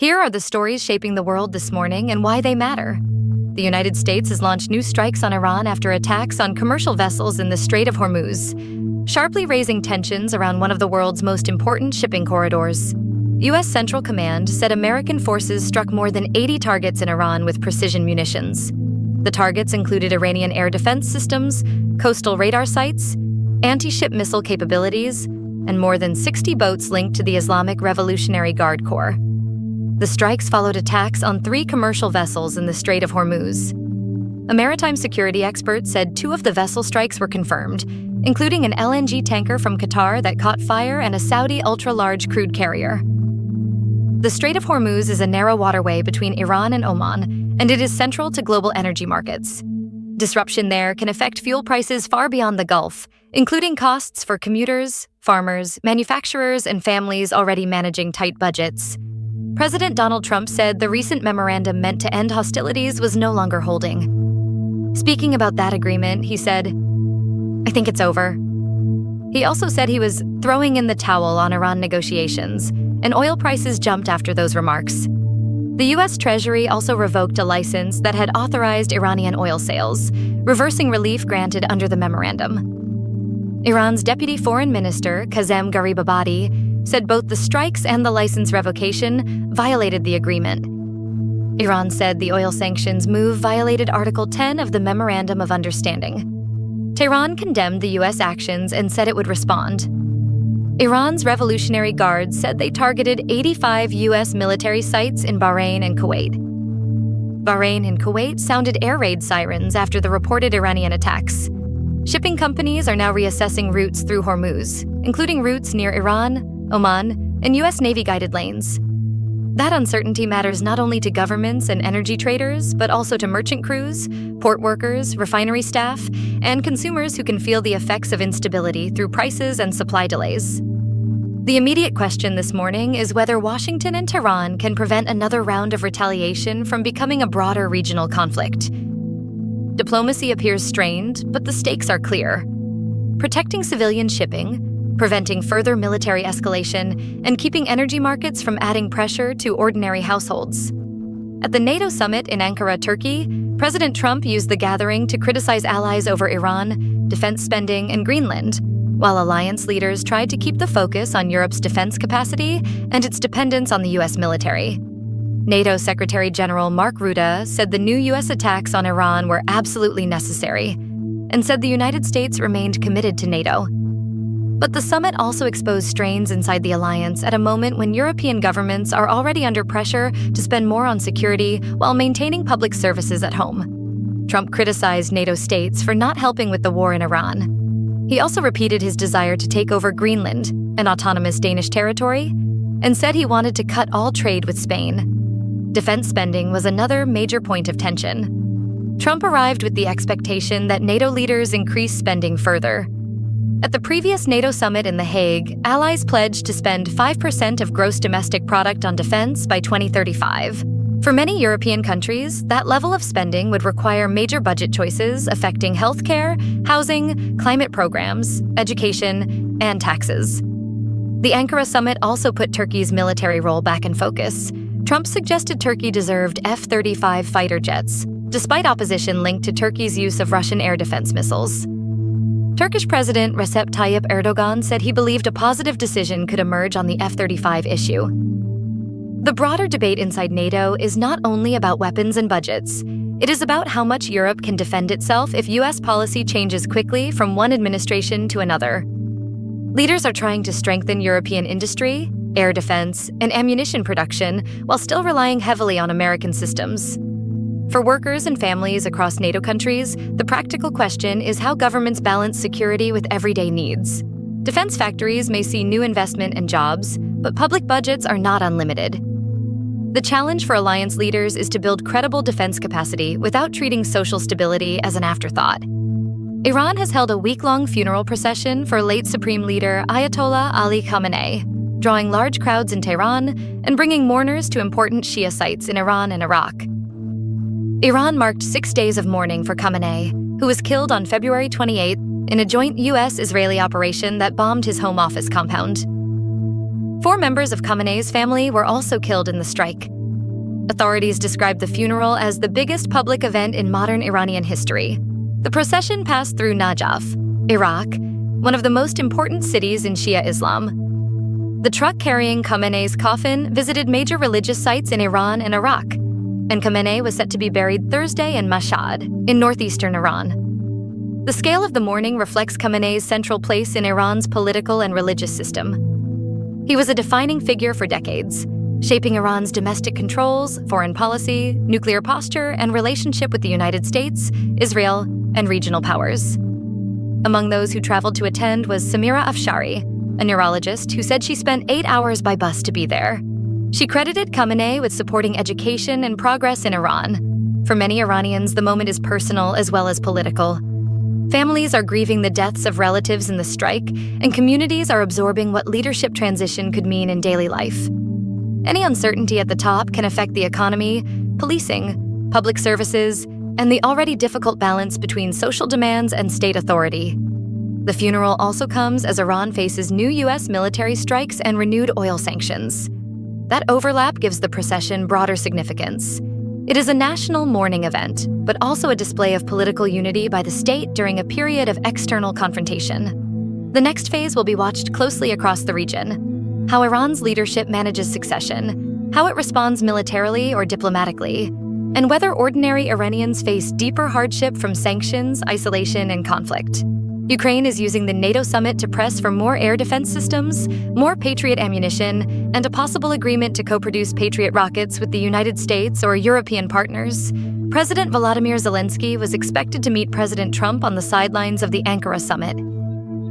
Here are the stories shaping the world this morning and why they matter. The United States has launched new strikes on Iran after attacks on commercial vessels in the Strait of Hormuz, sharply raising tensions around one of the world's most important shipping corridors. U.S. Central Command said American forces struck more than 80 targets in Iran with precision munitions. The targets included Iranian air defense systems, coastal radar sites, anti-ship missile capabilities, and more than 60 boats linked to the Islamic Revolutionary Guard Corps. The strikes followed attacks on 3 commercial vessels in the Strait of Hormuz. A maritime security expert said 2 of the vessel strikes were confirmed, including an LNG tanker from Qatar that caught fire and a Saudi ultra-large crude carrier. The Strait of Hormuz is a narrow waterway between Iran and Oman, and it is central to global energy markets. Disruption there can affect fuel prices far beyond the Gulf, including costs for commuters, farmers, manufacturers, and families already managing tight budgets. President Donald Trump said the recent memorandum meant to end hostilities was no longer holding. Speaking about that agreement, he said, "I think it's over." He also said he was throwing in the towel on Iran negotiations, and oil prices jumped after those remarks. The U.S. Treasury also revoked a license that had authorized Iranian oil sales, reversing relief granted under the memorandum. Iran's Deputy Foreign Minister, Kazem Garibabadi, said both the strikes and the license revocation violated the agreement. Iran said the oil sanctions move violated Article 10 of the Memorandum of Understanding. Tehran condemned the U.S. actions and said it would respond. Iran's Revolutionary Guard said they targeted 85 U.S. military sites in Bahrain and Kuwait. Bahrain and Kuwait sounded air raid sirens after the reported Iranian attacks. Shipping companies are now reassessing routes through Hormuz, including routes near Iran, Oman, and U.S. Navy-guided lanes. That uncertainty matters not only to governments and energy traders, but also to merchant crews, port workers, refinery staff, and consumers who can feel the effects of instability through prices and supply delays. The immediate question this morning is whether Washington and Tehran can prevent another round of retaliation from becoming a broader regional conflict. Diplomacy appears strained, but the stakes are clear. Protecting civilian shipping, preventing further military escalation, and keeping energy markets from adding pressure to ordinary households. At the NATO summit in Ankara, Turkey, President Trump used the gathering to criticize allies over Iran, defense spending, and Greenland, while alliance leaders tried to keep the focus on Europe's defense capacity and its dependence on the U.S. military. NATO Secretary General Mark Rutte said the new U.S. attacks on Iran were absolutely necessary, and said the United States remained committed to NATO. But the summit also exposed strains inside the alliance at a moment when European governments are already under pressure to spend more on security while maintaining public services at home. Trump criticized NATO states for not helping with the war in Iran. He also repeated his desire to take over Greenland, an autonomous Danish territory, and said he wanted to cut all trade with Spain. Defense spending was another major point of tension. Trump arrived with the expectation that NATO leaders increase spending further. At the previous NATO summit in The Hague, allies pledged to spend 5% of gross domestic product on defense by 2035. For many European countries, that level of spending would require major budget choices affecting healthcare, housing, climate programs, education, and taxes. The Ankara summit also put Turkey's military role back in focus. Trump suggested Turkey deserved F-35 fighter jets, despite opposition linked to Turkey's use of Russian air defense missiles. Turkish President Recep Tayyip Erdogan said he believed a positive decision could emerge on the F-35 issue. The broader debate inside NATO is not only about weapons and budgets. It is about how much Europe can defend itself if U.S. policy changes quickly from one administration to another. Leaders are trying to strengthen European industry, air defense, and ammunition production while still relying heavily on American systems. For workers and families across NATO countries, the practical question is how governments balance security with everyday needs. Defense factories may see new investment and jobs, but public budgets are not unlimited. The challenge for alliance leaders is to build credible defense capacity without treating social stability as an afterthought. Iran has held a week-long funeral procession for late Supreme Leader Ayatollah Ali Khamenei, drawing large crowds in Tehran and bringing mourners to important Shia sites in Iran and Iraq. Iran marked 6 days of mourning for Khamenei, who was killed on February 28 in a joint U.S.-Israeli operation that bombed his home office compound. 4 members of Khamenei's family were also killed in the strike. Authorities described the funeral as the biggest public event in modern Iranian history. The procession passed through Najaf, Iraq, one of the most important cities in Shia Islam. The truck carrying Khamenei's coffin visited major religious sites in Iran and Iraq, and Khamenei was set to be buried Thursday in Mashhad, in northeastern Iran. The scale of the mourning reflects Khamenei's central place in Iran's political and religious system. He was a defining figure for decades, shaping Iran's domestic controls, foreign policy, nuclear posture, and relationship with the United States, Israel, and regional powers. Among those who traveled to attend was Samira Afshari, a neurologist who said she spent 8 hours by bus to be there. She credited Khamenei with supporting education and progress in Iran. For many Iranians, the moment is personal as well as political. Families are grieving the deaths of relatives in the strike, and communities are absorbing what leadership transition could mean in daily life. Any uncertainty at the top can affect the economy, policing, public services, and the already difficult balance between social demands and state authority. The funeral also comes as Iran faces new U.S. military strikes and renewed oil sanctions. That overlap gives the procession broader significance. It is a national mourning event, but also a display of political unity by the state during a period of external confrontation. The next phase will be watched closely across the region: how Iran's leadership manages succession, how it responds militarily or diplomatically, and whether ordinary Iranians face deeper hardship from sanctions, isolation, and conflict. Ukraine is using the NATO summit to press for more air defense systems, more Patriot ammunition, and a possible agreement to co-produce Patriot rockets with the United States or European partners. President Volodymyr Zelensky was expected to meet President Trump on the sidelines of the Ankara summit.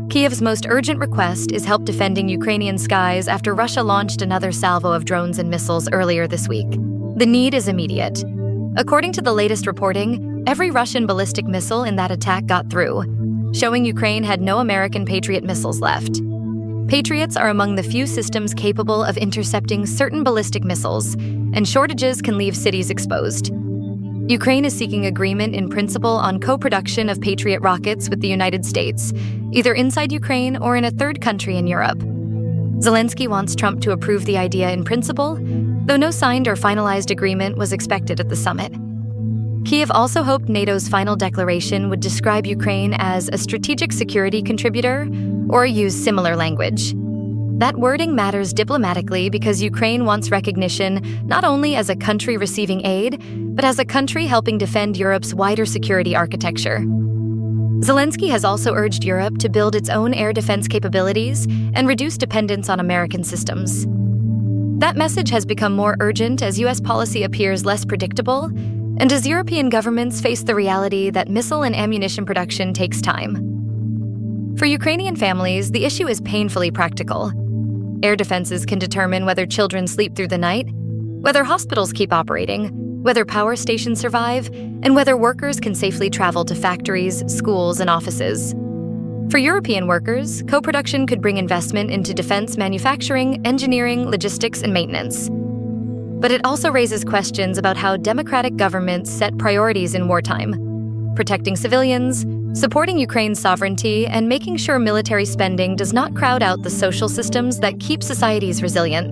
Kiev's most urgent request is help defending Ukrainian skies after Russia launched another salvo of drones and missiles earlier this week. The need is immediate. According to the latest reporting, every Russian ballistic missile in that attack got through, showing Ukraine had no American Patriot missiles left. Patriots are among the few systems capable of intercepting certain ballistic missiles, and shortages can leave cities exposed. Ukraine is seeking agreement in principle on co-production of Patriot rockets with the United States, either inside Ukraine or in a third country in Europe. Zelensky wants Trump to approve the idea in principle, though no signed or finalized agreement was expected at the summit. Kiev also hoped NATO's final declaration would describe Ukraine as a strategic security contributor or use similar language. That wording matters diplomatically because Ukraine wants recognition not only as a country receiving aid, but as a country helping defend Europe's wider security architecture. Zelensky has also urged Europe to build its own air defense capabilities and reduce dependence on American systems. That message has become more urgent as U.S. policy appears less predictable, and as European governments face the reality that missile and ammunition production takes time. For Ukrainian families, the issue is painfully practical. Air defenses can determine whether children sleep through the night, whether hospitals keep operating, whether power stations survive, and whether workers can safely travel to factories, schools, and offices. For European workers, co-production could bring investment into defense manufacturing, engineering, logistics, and maintenance. But it also raises questions about how democratic governments set priorities in wartime: protecting civilians, supporting Ukraine's sovereignty, and making sure military spending does not crowd out the social systems that keep societies resilient.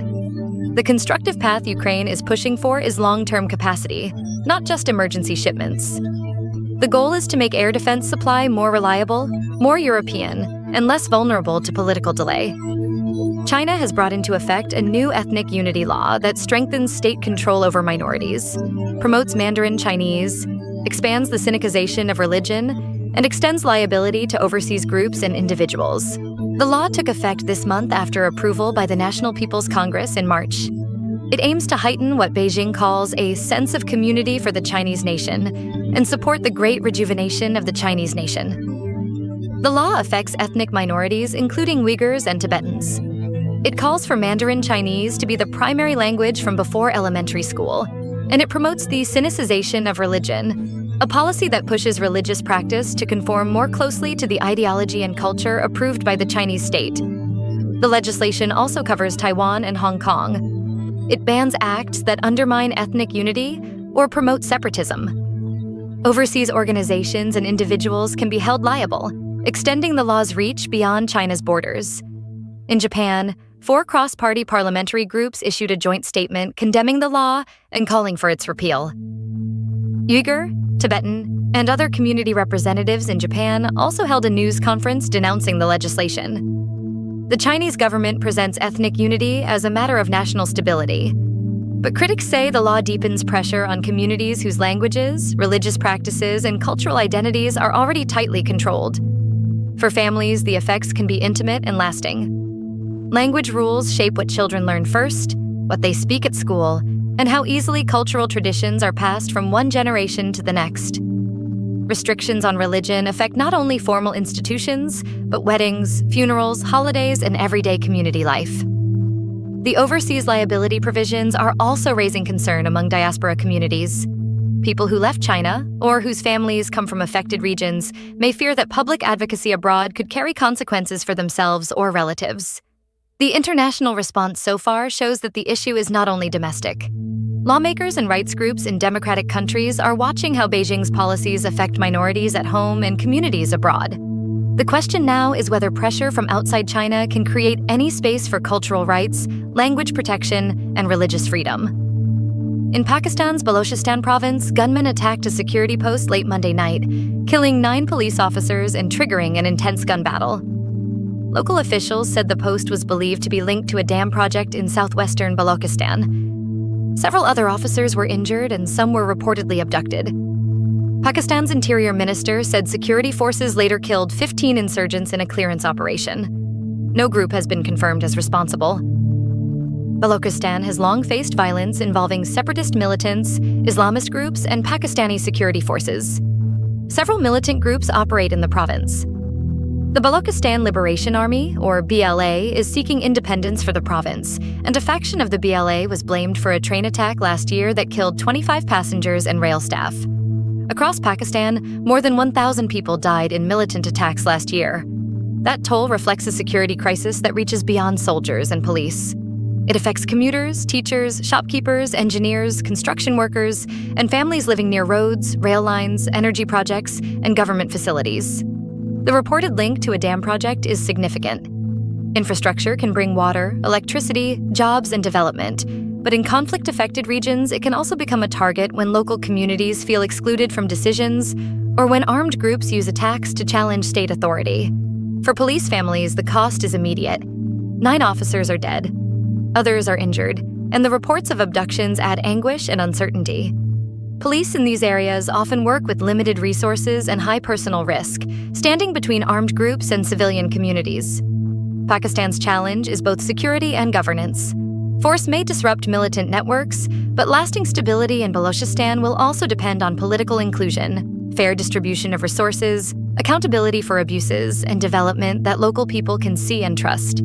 The constructive path Ukraine is pushing for is long-term capacity, not just emergency shipments. The goal is to make air defense supply more reliable, more European, and less vulnerable to political delay. China has brought into effect a new ethnic unity law that strengthens state control over minorities, promotes Mandarin Chinese, expands the Sinicization of religion, and extends liability to overseas groups and individuals. The law took effect this month after approval by the National People's Congress in March. It aims to heighten what Beijing calls a sense of community for the Chinese nation and support the great rejuvenation of the Chinese nation. The law affects ethnic minorities, including Uyghurs and Tibetans. It calls for Mandarin Chinese to be the primary language from before elementary school, and it promotes the Sinicization of religion, a policy that pushes religious practice to conform more closely to the ideology and culture approved by the Chinese state. The legislation also covers Taiwan and Hong Kong. It bans acts that undermine ethnic unity or promote separatism. Overseas organizations and individuals can be held liable, extending the law's reach beyond China's borders. In Japan, 4 cross-party parliamentary groups issued a joint statement condemning the law and calling for its repeal. Uyghur, Tibetan, and other community representatives in Japan also held a news conference denouncing the legislation. The Chinese government presents ethnic unity as a matter of national stability. But critics say the law deepens pressure on communities whose languages, religious practices, and cultural identities are already tightly controlled. For families, the effects can be intimate and lasting. Language rules shape what children learn first, what they speak at school, and how easily cultural traditions are passed from one generation to the next. Restrictions on religion affect not only formal institutions, but weddings, funerals, holidays, and everyday community life. The overseas liability provisions are also raising concern among diaspora communities. People who left China, or whose families come from affected regions, may fear that public advocacy abroad could carry consequences for themselves or relatives. The international response so far shows that the issue is not only domestic. Lawmakers and rights groups in democratic countries are watching how Beijing's policies affect minorities at home and communities abroad. The question now is whether pressure from outside China can create any space for cultural rights, language protection, and religious freedom. In Pakistan's Balochistan province, gunmen attacked a security post late Monday night, killing 9 police officers and triggering an intense gun battle. Local officials said the post was believed to be linked to a dam project in southwestern Balochistan. Several other officers were injured and some were reportedly abducted. Pakistan's interior minister said security forces later killed 15 insurgents in a clearance operation. No group has been confirmed as responsible. Balochistan has long faced violence involving separatist militants, Islamist groups, and Pakistani security forces. Several militant groups operate in the province. The Balochistan Liberation Army, or BLA, is seeking independence for the province, and a faction of the BLA was blamed for a train attack last year that killed 25 passengers and rail staff. Across Pakistan, more than 1,000 people died in militant attacks last year. That toll reflects a security crisis that reaches beyond soldiers and police. It affects commuters, teachers, shopkeepers, engineers, construction workers, and families living near roads, rail lines, energy projects, and government facilities. The reported link to a dam project is significant. Infrastructure can bring water, electricity, jobs, and development. But in conflict-affected regions, it can also become a target when local communities feel excluded from decisions or when armed groups use attacks to challenge state authority. For police families, the cost is immediate. 9 officers are dead. Others are injured, and the reports of abductions add anguish and uncertainty. Police in these areas often work with limited resources and high personal risk, standing between armed groups and civilian communities. Pakistan's challenge is both security and governance. Force may disrupt militant networks, but lasting stability in Balochistan will also depend on political inclusion, fair distribution of resources, accountability for abuses, and development that local people can see and trust.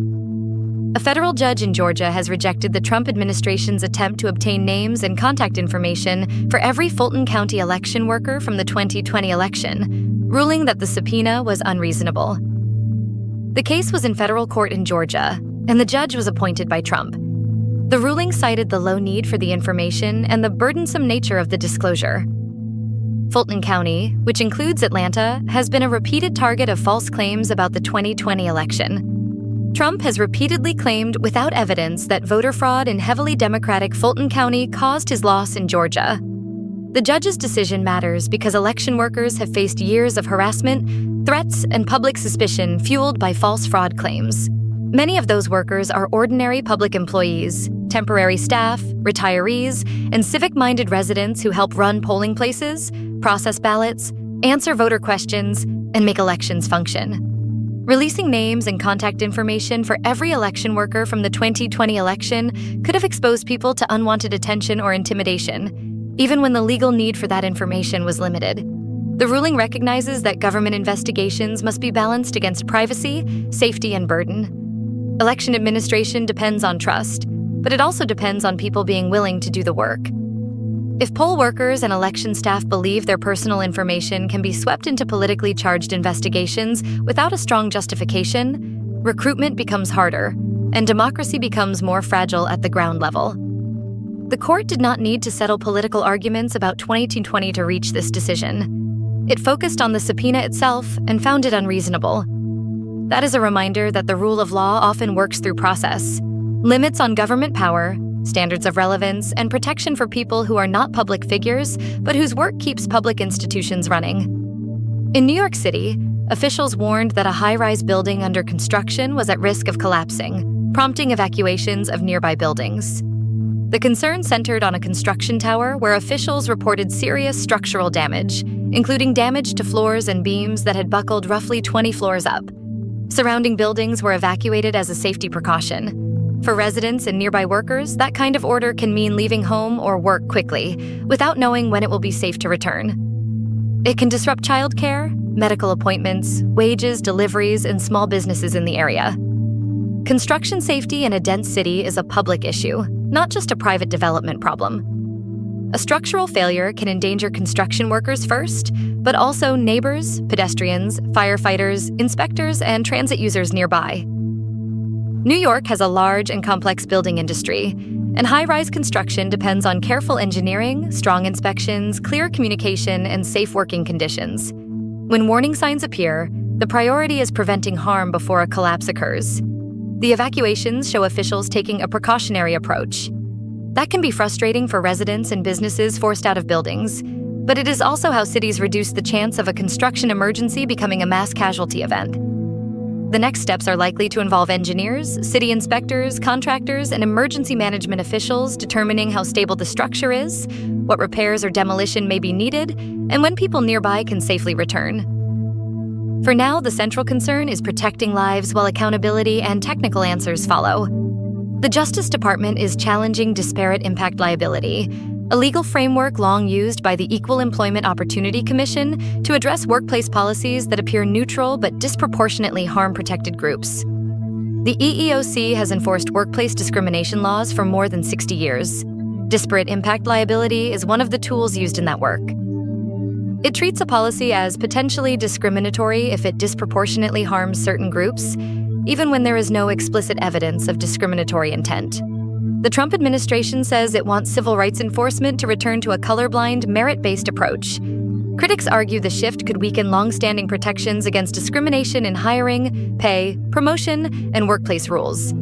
A federal judge in Georgia has rejected the Trump administration's attempt to obtain names and contact information for every Fulton County election worker from the 2020 election, ruling that the subpoena was unreasonable. The case was in federal court in Georgia, and the judge was appointed by Trump. The ruling cited the low need for the information and the burdensome nature of the disclosure. Fulton County, which includes Atlanta, has been a repeated target of false claims about the 2020 election. Trump has repeatedly claimed without evidence that voter fraud in heavily Democratic Fulton County caused his loss in Georgia. The judge's decision matters because election workers have faced years of harassment, threats, and public suspicion fueled by false fraud claims. Many of those workers are ordinary public employees, temporary staff, retirees, and civic-minded residents who help run polling places, process ballots, answer voter questions, and make elections function. Releasing names and contact information for every election worker from the 2020 election could have exposed people to unwanted attention or intimidation, even when the legal need for that information was limited. The ruling recognizes that government investigations must be balanced against privacy, safety, and burden. Election administration depends on trust, but it also depends on people being willing to do the work. If poll workers and election staff believe their personal information can be swept into politically charged investigations without a strong justification, recruitment becomes harder, and democracy becomes more fragile at the ground level. The court did not need to settle political arguments about 2020 to reach this decision. It focused on the subpoena itself and found it unreasonable. That is a reminder that the rule of law often works through process. Limits on government power, standards of relevance, and protection for people who are not public figures, but whose work keeps public institutions running. In New York City, officials warned that a high-rise building under construction was at risk of collapsing, prompting evacuations of nearby buildings. The concern centered on a construction tower where officials reported serious structural damage, including damage to floors and beams that had buckled roughly 20 floors up. Surrounding buildings were evacuated as a safety precaution. For residents and nearby workers, that kind of order can mean leaving home or work quickly, without knowing when it will be safe to return. It can disrupt childcare, medical appointments, wages, deliveries, and small businesses in the area. Construction safety in a dense city is a public issue, not just a private development problem. A structural failure can endanger construction workers first, but also neighbors, pedestrians, firefighters, inspectors, and transit users nearby. New York has a large and complex building industry, and high-rise construction depends on careful engineering, strong inspections, clear communication, and safe working conditions. When warning signs appear, the priority is preventing harm before a collapse occurs. The evacuations show officials taking a precautionary approach. That can be frustrating for residents and businesses forced out of buildings, but it is also how cities reduce the chance of a construction emergency becoming a mass casualty event. The next steps are likely to involve engineers, city inspectors, contractors, and emergency management officials determining how stable the structure is, what repairs or demolition may be needed, and when people nearby can safely return. For now, the central concern is protecting lives while accountability and technical answers follow. The Justice Department is challenging disparate impact liability, a legal framework long used by the Equal Employment Opportunity Commission to address workplace policies that appear neutral but disproportionately harm protected groups. The EEOC has enforced workplace discrimination laws for more than 60 years. Disparate impact liability is one of the tools used in that work. It treats a policy as potentially discriminatory if it disproportionately harms certain groups, even when there is no explicit evidence of discriminatory intent. The Trump administration says it wants civil rights enforcement to return to a colorblind, merit-based approach. Critics argue the shift could weaken long-standing protections against discrimination in hiring, pay, promotion, and workplace rules.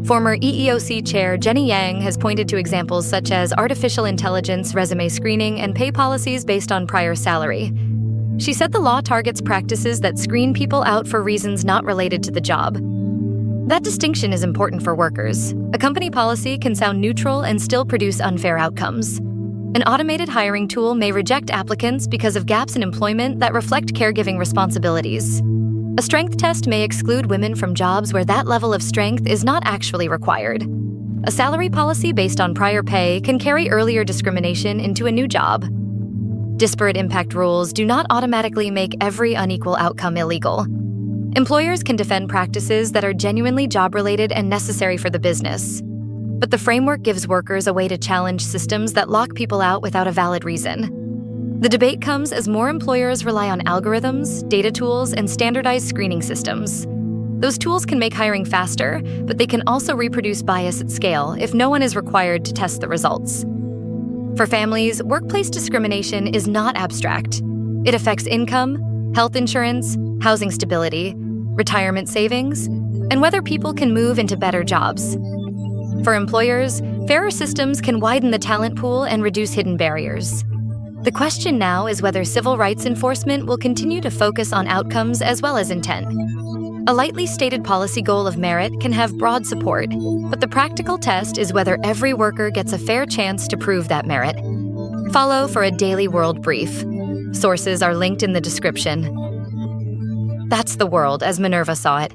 Former EEOC Chair Jenny Yang has pointed to examples such as artificial intelligence resume screening and pay policies based on prior salary. She said the law targets practices that screen people out for reasons not related to the job. That distinction is important for workers. A company policy can sound neutral and still produce unfair outcomes. An automated hiring tool may reject applicants because of gaps in employment that reflect caregiving responsibilities. A strength test may exclude women from jobs where that level of strength is not actually required. A salary policy based on prior pay can carry earlier discrimination into a new job. Disparate impact rules do not automatically make every unequal outcome illegal. Employers can defend practices that are genuinely job-related and necessary for the business. But the framework gives workers a way to challenge systems that lock people out without a valid reason. The debate comes as more employers rely on algorithms, data tools, and standardized screening systems. Those tools can make hiring faster, but they can also reproduce bias at scale if no one is required to test the results. For families, workplace discrimination is not abstract. It affects income, health insurance, housing stability, retirement savings, and whether people can move into better jobs. For employers, fairer systems can widen the talent pool and reduce hidden barriers. The question now is whether civil rights enforcement will continue to focus on outcomes as well as intent. A lightly stated policy goal of merit can have broad support, but the practical test is whether every worker gets a fair chance to prove that merit. Follow for a daily world brief. Sources are linked in the description. That's the world as Minerva saw it.